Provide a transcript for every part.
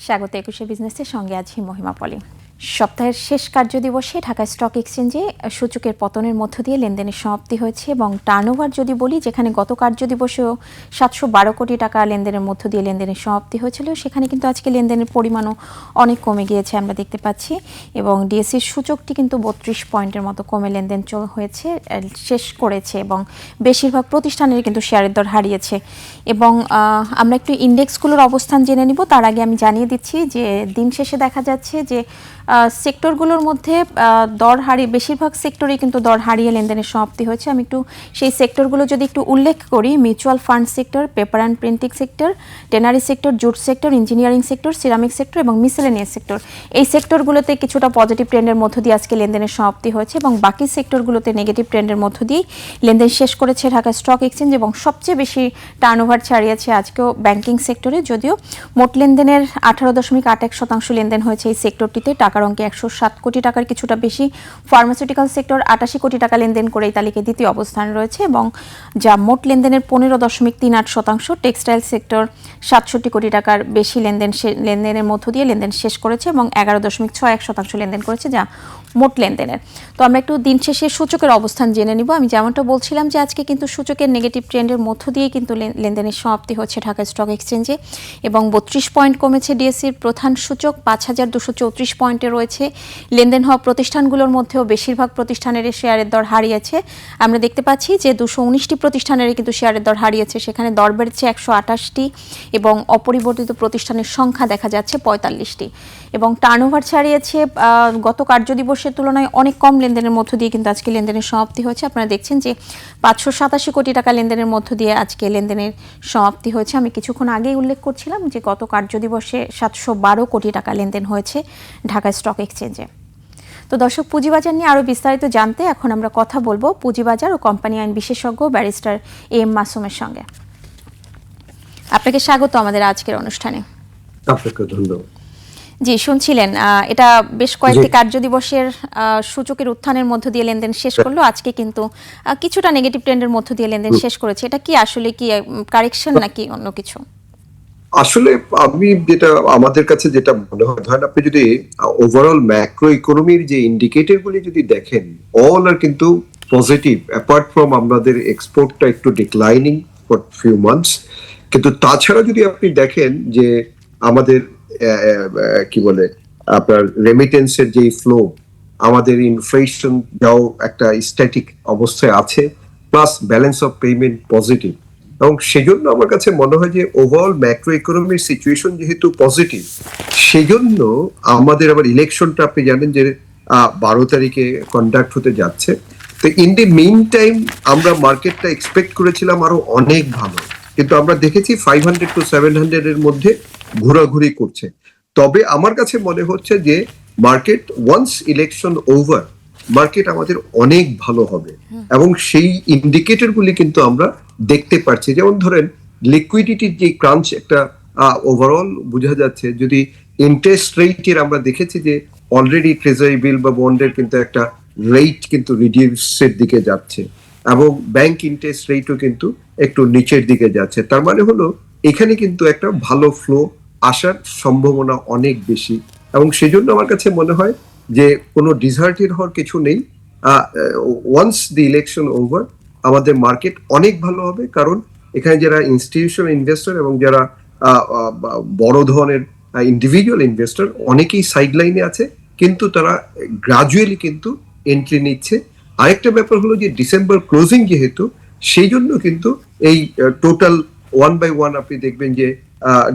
স্বাগত ২১শে বিজনেসের সঙ্গে আছি মহিমা পলি। সপ্তাহের শেষ কার্যদিবসে ঢাকা স্টক এক্সচেঞ্জে সূচকের পতনের মধ্য দিয়ে লেনদেনের সমাপ্তি হয়েছে এবং টার্নওভার যদি বলি, যেখানে গত কার্যদিবসেও ৭১২ কোটি টাকা লেনদেনের মধ্য দিয়ে লেনদেনের সমাপ্তি হয়েছিল, সেখানে কিন্তু আজকে লেনদেনের পরিমাণও অনেক কমে গিয়েছে আমরা দেখতে পাচ্ছি এবং ডিএসসির সূচকটি কিন্তু ৩২ পয়েন্টের মতো কমে লেনদেন হয়েছে শেষ করেছে এবং বেশিরভাগ প্রতিষ্ঠানের কিন্তু শেয়ারের দর হারিয়েছে। এবং আমরা একটু ইন্ডেক্সগুলোর অবস্থান জেনে নিব। তার আগে আমি জানিয়ে দিচ্ছি যে দিন শেষে দেখা যাচ্ছে যে সেক্টরগুলোর মধ্যে দর হারিয়ে বেশিরভাগ সেক্টরেই কিন্তু দর হারিয়ে লেনদেনের সমাপ্তি হয়েছে। আমি একটু সেই সেক্টরগুলো যদি একটু উল্লেখ করি, mutual fund sector, paper and printing sector, tannery sector, jute sector, engineering sector, ceramic sector এবং মিসেলেনিয়াস সেক্টর, এই সেক্টরগুলোতে কিছুটা পজিটিভ ট্রেন্ডের মধ্য দিয়ে আজকে লেনদেনের সমাপ্তি হয়েছে এবং বাকি সেক্টরগুলোতে নেগেটিভ ট্রেন্ডের মধ্য দিয়েই লেনদেন শেষ করেছে ঢাকা স্টক এক্সচেঞ্জ এবং সবচেয়ে বেশি টার্নওভার ছাড়িয়েছে আজকেও ব্যাংকিং সেক্টরে। যদিও মোট লেনদেনের 18.81% লেনদেন হয়েছে এই সেক্টরটিতে, টাকার অঙ্কে 107 কোটি টাকার কিছুটা বেশি। ফার্মাসিউটিক্যাল সেক্টর 88 কোটি টাকা লেনদেন করে এই তালিকায় দ্বিতীয় অবস্থানে রয়েছে এবং যা মোট লেনদেনের 15.38%। টেক্সটাইল সেক্টর 67 কোটি টাকার বেশি লেনদেনের মধ্য দিয়ে লেনদেন শেষ করেছে এবং 11.61% লেনদেন করেছে, যা মোট লেনদেনের। তো আমরা একটু দিন শেষে সূচকের অবস্থান জেনে নিব। আমি যেমনটা বলছিলাম যে আজকে কিন্তু সূচকের নেগেটিভ ট্রেন্ডের মধ্য দিয়ে কিন্তু লেনদেনের সমাপ্তি হচ্ছে ঢাকা স্টক এক্সচেঞ্জে এবং 32 পয়েন্ট কমেছে ডিএসসির প্রধান সূচক, 5234 পয়েন্টে রয়েছে। লেনদেন হওয়া প্রতিষ্ঠানগুলোর মধ্যেও বেশিরভাগ প্রতিষ্ঠানের শেয়ারের দর হারিয়েছে। আমরা দেখতে পাচ্ছি যে 219টি প্রতিষ্ঠানের কিন্তু শেয়ারের দর হারিয়েছে, সেখানে দর বেড়েছে 128টি এবং অপরিবর্তিত প্রতিষ্ঠানের সংখ্যা দেখা যাচ্ছে 45টি এবং টার্নওভার ছাড়িয়েছে গত কার্যদিবসের তুলনায় অনেক কম লেনদেনের মধ্য দিয়ে কিন্তু আজকে লেনদেনের সমাপ্তি হয়েছে। আপনারা দেখছেন যে 587 কোটি টাকা লেনদেনের মধ্য দিয়ে আজকে লেনদেনের সমাপ্তি হয়েছে। আমি কিছুক্ষণ আগেই উল্লেখ করছিলাম যে গত কার্যদিবসে 712 কোটি টাকা লেনদেন হয়েছে ঢাকা স্টক এক্সচেঞ্জে। তো দর্শক, পুঁজিবাজার নিয়ে আরও বিস্তারিত জানতে এখন আমরা কথা বলবো পুঁজিবাজার ও কোম্পানি আইন বিশেষজ্ঞ ব্যারিস্টার এম মাসুমের সঙ্গে। আপনাকে স্বাগত আমাদের আজকের অনুষ্ঠানে। আপনাকে ধন্যবাদ। জি, শুনছিলেন এটা বেশ কয়েকটি কার্যদিবসের সূচকের উত্থানের মধ্য দিয়ে লেনদেন শেষ করলো, আজকে কিন্তু কিছুটা নেগেটিভ ট্রেন্ডের মধ্য দিয়ে লেনদেন শেষ করেছে। এটা কি আসলে কি কারেকশন নাকি অন্য কিছু? আসলে আমি যেটা আমাদের কাছে যেটা মনে হয়, ধরেন আপনি যদি ওভারঅল ম্যাক্রো ইকোনমির যে ইন্ডিকেটর গুলি যদি দেখেন, অল আর কিন্তু পজিটিভ, অ্যাপার্ট ফ্রম আমাদের এক্সপোর্টটা একটু ডিক্লাইনিং ফর ফিউ মান্থস। কিন্তু তাছাড়া যদি আপনি দেখেন যে আমাদের কি বলে আপনার রেমিটেন্সের যে ফ্লো, আমাদের ইনফ্লেশন যাও একটা স্ট্যাটিক অবস্থায় আছে, plus balance of payment positive. এবং সেজন্য আমার কাছে মনে হয় যে ওভারঅল ম্যাক্রো ইকোনমির সিচুয়েশন যেহেতু পজিটিভ, সেজন্য আমাদের আবার ইলেকশনটা আপনি জানেন যে 12 তারিখে কন্ডাক্ট হতে যাচ্ছে। তো ইন দি মেইন টাইম আমরা মার্কেটটা এক্সপেক্ট করেছিলাম আরো অনেক ভালো, কিন্তু আমরা দেখেছি 500 to 700 এর মধ্যে ঘোরাঘুরি করছে। তবে আমার কাছে মনে হচ্ছে যে market once election over, market আমাদের অনেক ভালো হবে এবং সেই ইন্ডিকেটর গুলি কিন্তু আমরা দেখতে পাচ্ছি। যেমন ধরেন লিকুইডিটির যে ক্রাঞ্চ একটা ওভারঅল বোঝা যাচ্ছে। যদি ইন্টারেস্ট রেটের আমরা দেখেছি যে অলরেডি ট্রেজারি বিল বা বন্ডের কিন্তু একটা রেট কিন্তু রিডিউসের দিকে যাচ্ছে এবং ব্যাংক ইন্টারেস্ট রেটও কিন্তু একটু নিচের দিকে যাচ্ছে। তার মানে হলো এখানে কিন্তু একটা ভালো ফ্লো আসার সম্ভাবনা অনেক বেশি এবং সেজন্য আমার কাছে মনে হয় যে কোনো ডিজার্টেড হওয়ার কিছু নেই। ওয়ান্স দি ইলেকশন ওভার আমাদের মার্কেট অনেক ভালো হবে, কারণ এখানে যারা ইনস্টিটিউশনাল ইনভেস্টর এবং যারা বড় ধরনের ইন্ডিভিজুয়াল ইনভেস্টর অনেকেই সাইডলাইনে আছে, কিন্তু তারা গ্রাজুয়ালি কিন্তু এন্ট্রি নিচ্ছে। আরেকটা ব্যাপার হলো যে ডিসেম্বর ক্লোজিং যেহেতু, সেই জন্য কিন্তু এই টোটাল 1 by 1 আপনি দেখবেন যে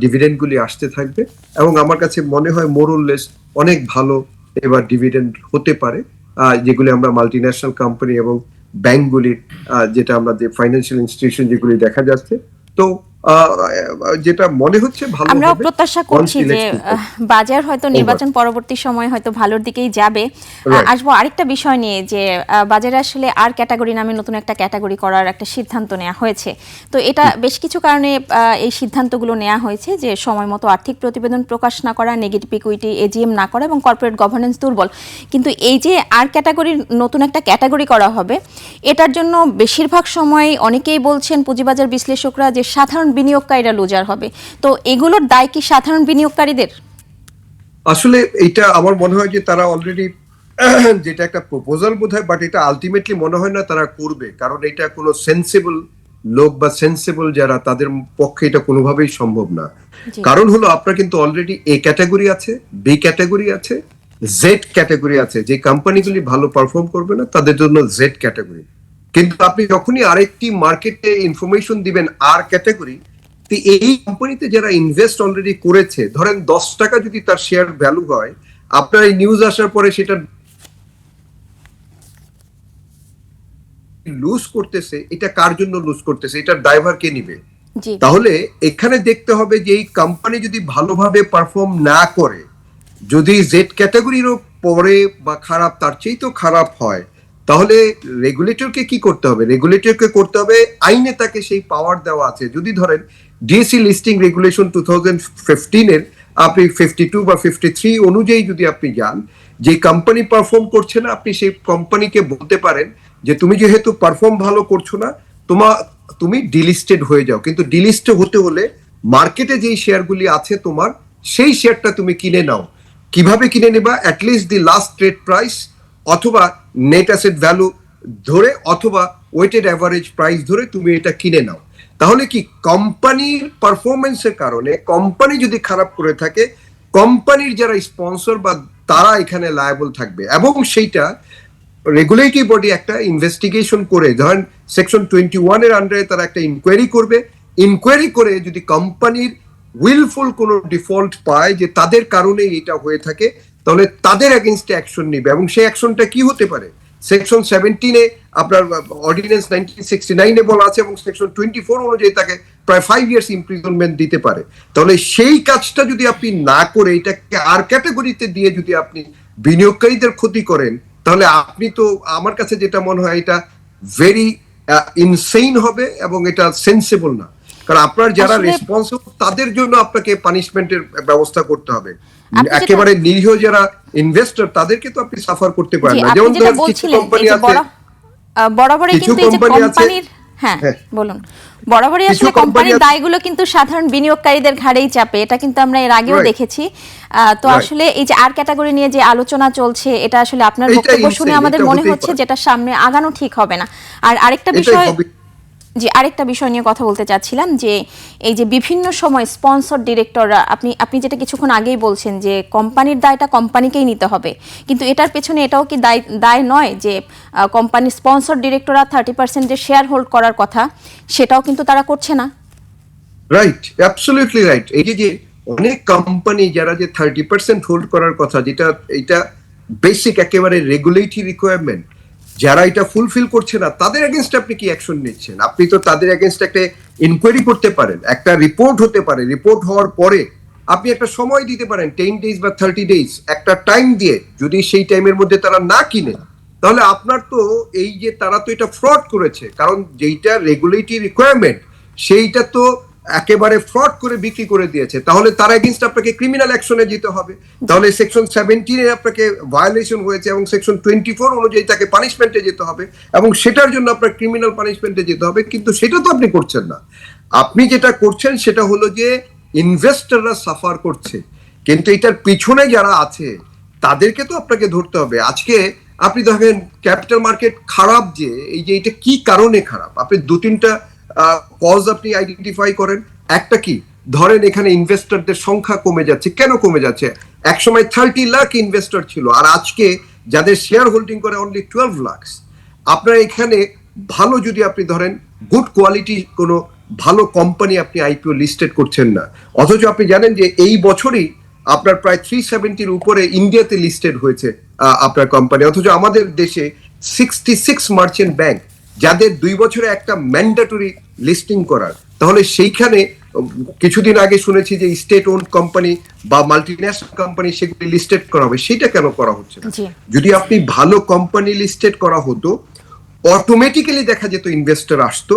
ডিভিডেন্ড গুলি আসতে থাকবে এবং আমার কাছে মনে হয় মোরলেস অনেক ভালো এবার ডিভিডেন্ড হতে পারে, যেগুলি আমরা মাল্টিন্যাশনাল কোম্পানি এবং ব্যাংকগুলির যেটা আমাদের ফাইন্যান্সিয়াল ইনস্টিটিউশন যেগুলি দেখা যাচ্ছে। তো যেটা মনে হচ্ছে ভালো, আমরা প্রত্যাশা করছি যে বাজার হয়তো নির্বাচন পরবর্তী সময় হয়তো ভালোর দিকেই যাবে। আসবো আরেকটা বিষয় নিয়ে যে বাজারে আসলে আর ক্যাটাগরি নামে নতুন একটা ক্যাটাগরি করার একটা সিদ্ধান্ত নেওয়া হয়েছে। তো এটা বেশ কিছু কারণে এই সিদ্ধান্তগুলো নেওয়া হয়েছে, যে সময় মতো আর্থিক প্রতিবেদন প্রকাশ না করা, নেগেটিভ ইকুইটি এজিএম না করা এবং কর্পোরেট গভর্নেন্স দুর্বল। কিন্তু এই যে আর ক্যাটাগরির নতুন একটা ক্যাটাগরি করা হবে, এটার জন্য বেশিরভাগ সময় অনেকেই বলছেন পুঁজিবাজার বিশ্লেষকরা যে সাধারণ বিনিয়োগকারীরা লুজার হবে। তো এগুলোর দায় কি সাধারণ বিনিয়োগকারীদের? আসলে এটা আমার মনে হয় যে তারা অলরেডি যেটা একটা প্রপোজাল বোধ হয়, বাট এটা আলটিমেটলি মনে হয় না তারা করবে, কারণ এটা কোনো সেন্সিবল লোক বা সেন্সিবল যারা, তাদের পক্ষে এটা কোনোভাবেই সম্ভব না। জি কারণ হলো আপনার কিন্তু অলরেডি এ ক্যাটাগরি আছে, বি ক্যাটাগরি আছে, জেড ক্যাটাগরি আছে। যে কোম্পানিগুলি ভালো পারফর্ম করবে না তাদের জন্য জেড ক্যাটাগরি। কিন্তু আপনি যখনই আরেকটি মার্কেটে ইনফরমেশন দিবেন আর ক্যাটাগরি, তো এই কোম্পানিতে যারা ইনভেস্ট অলরেডি করেছে, ধরেন 10 টাকা যদি তার শেয়ার ভ্যালু হয়, আপনার এই নিউজ আসার পরে সেটা লুজ করতেছে, এটা কার জন্য লুজ করতেছে, এটার ড্রাইভার কে নিবে? জি তাহলে এখানে দেখতে হবে যে এই কোম্পানি যদি ভালোভাবে পারফর্ম না করে, যদি জেড ক্যাটাগরিরও পরে বা খারাপ, তার চেয়ে তো খারাপ হয়, তাহলে রেগুলেটরকে কি করতে হবে? রেগুলেটরকে করতে হবে, আইনে তাকে সেই পাওয়ার দেওয়া আছে। যদি ধরেন ডিএসসি লিস্টিং রেগুলেশন 2015 এর আপনি 52 বা 53 অনুযায়ী যদি আপনি যান, যে কোম্পানি পারফর্ম করছে না, আপনি সেই কোম্পানিকে বলতে পারেন যে তুমি যেহেতু পারফর্ম ভালো করছো না, তুমি ডিলিস্টেড হয়ে যাও। কিন্তু ডিলিস্টেড হতে হলে মার্কেটে যেই শেয়ারগুলি আছে তোমার, সেই শেয়ারটা তুমি কিনে নাও। কিভাবে কিনে নেবা? At least the last trade price, অথবা নেট অ্যাসেট ভ্যালু ধরে, অথবা ওয়েটেড অ্যাভারেজ প্রাইস ধরে তুমি এটা কিনে নাও। তাহলে কি, কোম্পানির পারফরমেন্সের কারণে কোম্পানি যদি খারাপ করে থাকে, কোম্পানির যারা স্পন্সর বা তারা এখানে লায়াবল থাকবে, এবং সেইটা রেগুলেটরি বডি একটা ইনভেস্টিগেশন করে, ধরেন সেকশন 21 এর আন্ডারে তারা একটা ইনকোয়ারি করবে। ইনকোয়ারি করে যদি কোম্পানির উইলফুল কোনো ডিফল্ট পায় যে তাদের কারণে এটা হয়ে থাকে, তাহলে তাদের এগেইনস্টে অ্যাকশন নিবে। এবং সেই অ্যাকশনটা কি হতে পারে? সেকশন 17 আপনার অর্ডিন্যান্স 1969 বলা আছে, এবং সেকশন 24 অনুযায়ী তাকে প্রায় 5 ইয়ার্স ইমপ্রিজনমেন্ট দিতে পারে। তাহলে সেই কাজটা যদি আপনি না করে এটাকে আর ক্যাটাগরিতে দিয়ে যদি আপনি বিনিয়োগকারীদের ক্ষতি করেন, তাহলে আপনি তো, আমার কাছে যেটা মনে হয়, এটা ভেরি ইনসেইন হবে, এবং এটা সেন্সিবল না। কারণ আপনার যারা আসলে রেসপন্সিবল তাদের জন্য আপনাকে পানিশমেন্টের ব্যবস্থা করতে হবে। আপনি যেটা একেবারে নিরীহ যারা ইনভেস্টর, তাদেরকে তো আপনি সাফার করতে জি পারেন না। আপনি যেমন যেটা ধরেন কিছু বলছিলেন কোম্পানি এই যে আছে, বরাবরই কিছু কিন্তু এই যে কোম্পানি আছে, কোম্পানির হ্যাঁ হ্যাঁ, বলুন, বরাবরই কিছু আসলে কোম্পানি কোম্পানির আছে, দায়গুলো কিন্তু সাধারণ বিনিয়োগকারীদের ঘাড়েই চাপে, এটা কিন্তু আমরা এর আগেও রাইট, দেখেছি। তো রাইট, আসলে এই যে আর ক্যাটাগরি নিয়ে যে আলোচনা চলছে, এটা আসলে আপনার এইটা বক্তব্য শুনে ইনসেইন, আমাদের এটা মনে হতেই হচ্ছে পারে, যেটা সামনে আগানো ঠিক হবে না। আর আরেকটা এটাই বিষয়, হবে। জি আরেকটা বিষয় নিয়ে কথা বলতে চাচ্ছিলাম, যে এই যে বিভিন্ন সময় স্পন্সর ডিরেক্টররা, আপনি যেটা কিছুক্ষণ আগেই বলছেন যে কোম্পানির দায়টা কোম্পানিকেই নিতে হবে, কিন্তু এটার পেছনে এটাও কি দায় নয় যে কোম্পানির স্পন্সর ডিরেক্টররা 30% যে শেয়ার হোল্ড করার কথা, সেটাও কিন্তু তারা করছে না? Right, absolutely right. এই যে অনেক কোম্পানি যারা যে 30% হোল্ড করার কথা, যেটা এটা বেসিক একেবারে রেগুলেটরি রিকোয়ারমেন্ট, যারা এটা ফুলফিল করছে না, তাদের এগেনস্ট আপনি কি অ্যাকশন নিচ্ছেন? আপনি তো তাদের এগেনস্ট একটা ইনকোয়ারি করতে পারেন, একটা রিপোর্ট হতে পারে, রিপোর্ট হওয়ার পরে আপনি একটা সময় দিতে পারেন, 10 ডেজ বা 30 ডেজ একটা টাইম দিয়ে। যদি সেই টাইমের মধ্যে তারা না কিনে, তাহলে আপনার তো এই যে তারা তো এটা ফ্রড করেছে, কারণ যেইটা রেগুলেটরি রিকোয়ারমেন্ট সেইটা তো একেবারে ফ্রড করে বিক্রি করে দিয়েছে, তাহলে তার এগেইনস্ট আপনাকে ক্রিমিনাল অ্যাকশনে যেতে হবে। তাহলে সেকশন 17 এ আপনাকে ভায়োলেশন হয়েছে, এবং সেকশন 24 অনুযায়ী তাকে পানিশমেন্টে যেতে হবে, এবং সেটার জন্য আপনার ক্রিমিনাল পানিশমেন্টে যেতে হবে। কিন্তু সেটা তো আপনি করছেন না। আপনি যেটা করছেন সেটা হলো যে ইনভেস্টররা সাফার করছে, কিন্তু এটার পিছনে যারা আছে তাদেরকে তো আপনাকে ধরতে হবে। আজকে আপনি দেখেন ক্যাপিটাল মার্কেট খারাপ, যে এই যে এটা কি কারণে খারাপ, আপনি 2-3টা কজ আপনি আইডেন্টিফাই করেন। একটা কি, ধরেন এখানে ইনভেস্টরদের সংখ্যা কমে যাচ্ছে। কেন কমে যাচ্ছে? একসময় 30 লাখ ইনভেস্টর ছিল, আর আজকে যাদের শেয়ার হোল্ডিং করে অনলি 12 লাখ। আপনার এখানে ভালো, যদি আপনি ধরেন গুড কোয়ালিটি কোনো ভালো কোম্পানি আপনি আইপিও লিস্টেড করছেন না, অথচ আপনি জানেন যে এই বছরই আপনার প্রায় 370-র উপরে ইন্ডিয়াতে লিস্টেড হয়েছে আপনার কোম্পানি, অথচ আমাদের দেশে 66 মার্চেন্ট ব্যাংক, যাদের 2 বছরে একটা ম্যান্ডেটরি লিস্টিং করার। তাহলে সেইখানে কিছুদিন আগে শুনেছি যে স্টেট ওন্ড কোম্পানি বা মাল্টিন্যাশনাল কোম্পানি সেগুলি লিস্টেড করা হবে, সেটা কেন করা হচ্ছে না? জি যদি আপনি ভালো কোম্পানি লিস্টেড করা হতো, অটোমেটিক্যালি দেখা যেত ইনভেস্টর আসতো,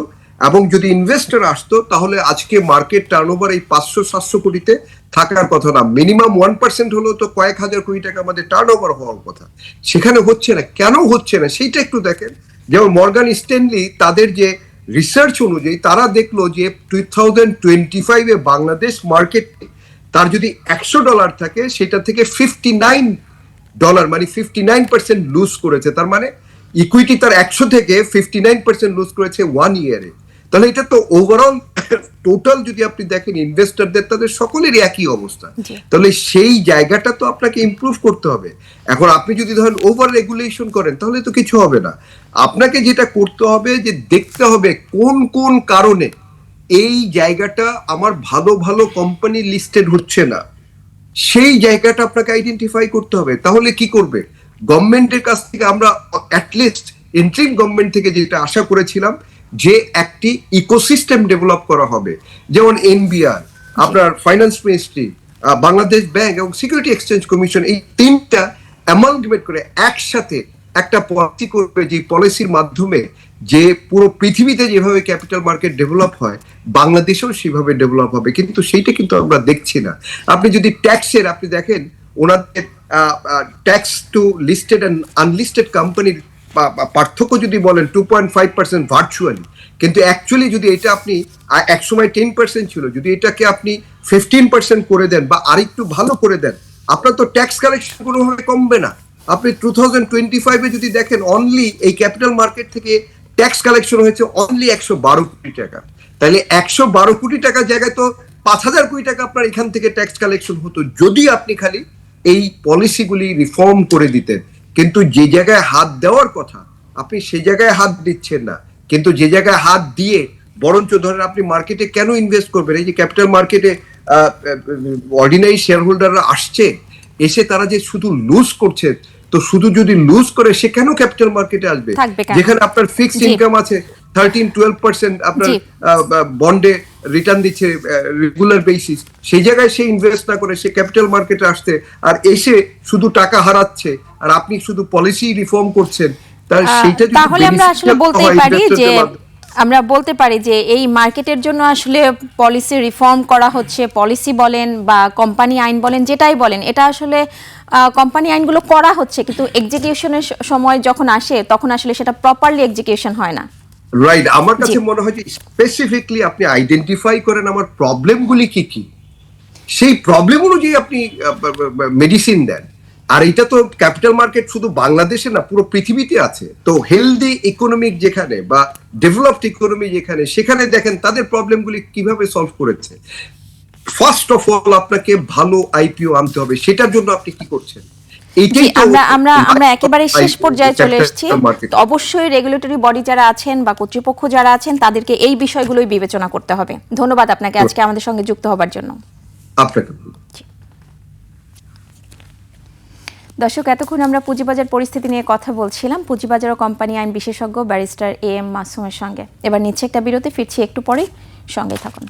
এবং যদি ইনভেস্টর আসতো তাহলে আজকে মার্কেট টার্নওভার এই 500-700 কোটিতে থাকার কথা না, মিনিমাম 1% হলেও তো কয়েক হাজার কোটি টাকা আমাদের টার্নওভার হওয়ার কথা। সেখানে হচ্ছে না, কেন হচ্ছে না সেইটা একটু দেখেন। যেমন মর্গান স্ট্যানলি তাদের যে রিসার্চ অনুযায়ী তারা দেখলো যে 2025-এ বাংলাদেশ মার্কেট তার যদি $100 থাকে সেটা থেকে $59 মানে 59% লুজ করেছে। তার মানে ইকুইটি তার 100 থেকে 59% লুজ করেছে 1 ইয়ারে। তাহলে এটা তো ওভারঅল টোটাল যদি আপনি দেখেন ইনভেস্টরদের তাদের সকলেরই একই অবস্থা। তাহলে সেই জায়গাটা তো আপনাকে ইমপ্রুভ করতে হবে। এখন আপনি যদি ধরেন ওভার রেগুলেশন করেন তাহলে তো কিছু হবে না। আপনাকে যেটা করতে হবে যে দেখতে হবে কোন কোন কারণে এই জায়গাটা আমার ভালো ভালো কোম্পানি লিস্টেড হচ্ছে না, সেই জায়গাটা আপনাকে আইডেন্টিফাই করতে হবে। তাহলে কি করবে গভর্নমেন্টের কাছ থেকে? আমরা অ্যাটলিস্ট ইন্টারিম গভর্নমেন্ট থেকে যেটা আশা করেছিলাম যে একটি ইকোসিস্টেম ডেভেলপ করা হবে, যেমন এনবিআর, আপনার ফাইন্যান্স মিনিস্ট্রি, বাংলাদেশ ব্যাংক এবং সিকিউরিটি এক্সচেঞ্জ কমিশন, এই তিনটা অ্যামালগেমেট করে একসাথে একটা পলিসি করবে, যে পলিসির মাধ্যমে যে পুরো পৃথিবীতে যেভাবে ক্যাপিটাল মার্কেট ডেভেলপ হয় বাংলাদেশেও সেভাবে ডেভেলপ হবে। কিন্তু সেইটা কিন্তু আমরা দেখছি না। আপনি যদি ট্যাক্সের আপনি দেখেন ওনাদের tax to listed and unlisted কোম্পানির পার্থক্য যদি বলেন 2.5% ভার্চুয়ালি, কিন্তু অ্যাকচুয়ালি যদি এটা আপনি একসময় 10% ছিল, যদি এটাকে আপনি 15% করে দেন বা আরেকটু ভালো করে দেন, আপনার তো ট্যাক্স কালেকশন কোনোভাবে কমবে না। আপনি 2025-এ যদি দেখেন অনলি এই ক্যাপিটাল মার্কেট থেকে ট্যাক্স কালেকশন হয়েছে অনলি 112 কোটি টাকা। তাহলে 112 কোটি টাকার জায়গায় তো 5,000 কোটি টাকা আপনার এখান থেকে ট্যাক্স কালেকশন হতো যদি আপনি খালি এই পলিসিগুলি রিফর্ম করে দিতেন। কিন্তু যে জায়গায় হাত দেওয়ার কথা আপনি সেই জায়গায় হাত দিচ্ছেন না, কিন্তু যে জায়গায় হাত দিয়ে বরঞ্চ ধরেন আপনি মার্কেটে কেন ইনভেস্ট করবেন? এই যে ক্যাপিটাল মার্কেটে অর্ডিনারি শেয়ার হোল্ডাররা আসছে, এসে তারা যে শুধু লুজ করছে, তো শুধু যদি লুজ করে সে কেন ক্যাপিটাল মার্কেটে আসবে? যেখানে আপনার ফিক্সড ইনকাম আছে 13-12% আপনার বন্ডে রিটার্ন দিচ্ছে রেগুলার বেসিস, সেই জায়গায় সে ইনভেস্ট না করে সে ক্যাপিটাল মার্কেটে আসছে আর এসে শুধু টাকা হারাচ্ছে, আর আপনি শুধু পলিসি রিফর্ম করছেন। তাহলে আমরা বলতে পারি যে এই মার্কেটের জন্য আসলে পলিসি রিফর্ম করা হচ্ছে। পলিসি বলেন বা কোম্পানি আইন বলেন, যেটাই বলেন, এটা আসলে কোম্পানি আইনগুলো করা হচ্ছে, কিন্তু এক্সিকিউশনের সময় যখন আসে তখন আসলে সেটা প্রপারলি এক্সিকিউশন হয় না। রাইট, আমার কাছে মনে হয় যে স্পেসিফিকলি আপনি আইডেন্টিফাই করেন আমার প্রবলেমগুলি কি কি, সেই প্রবলেম অনুযায়ী আপনি মেডিসিন দেন। আর এটা তো ক্যাপিটাল মার্কেট শুধু বাংলাদেশে না, পুরো পৃথিবীতে আছে। তো হেলদি ইকোনমিক যেখানে বা ডেভেলপড ইকোনমি যেখানে, সেখানে দেখেন তাদের প্রবলেমগুলি কিভাবে সলভ করেছে। ফার্স্ট অফ অল আপনাকে ভালো আইপিও আনতে হবে, সেটার জন্য আপনি কি করছেন? আমরা একেবারে শেষ পর্যায়ে চলে এসেছি। অবশ্যই রেগুলেটরি বডি যারা আছেন বা কর্তৃপক্ষ যারা আছেন তাদেরকে এই বিষয়গুলোই বিবেচনা করতে হবে। ধন্যবাদ আপনাকে আজকে আমাদের সঙ্গে যুক্ত হবার জন্য। আপনাকে দর্শক, এতক্ষণ আমরা পুঁজিবাজার পরিস্থিতি নিয়ে কথা বলছিলাম পুঁজিবাজার ও কোম্পানি আইন বিশেষজ্ঞ ব্যারিস্টার AM মাসুমের সঙ্গে। এবার নিচ্ছে একটা বিরতি, ফিরছি একটু পরে, সঙ্গে থাকুন।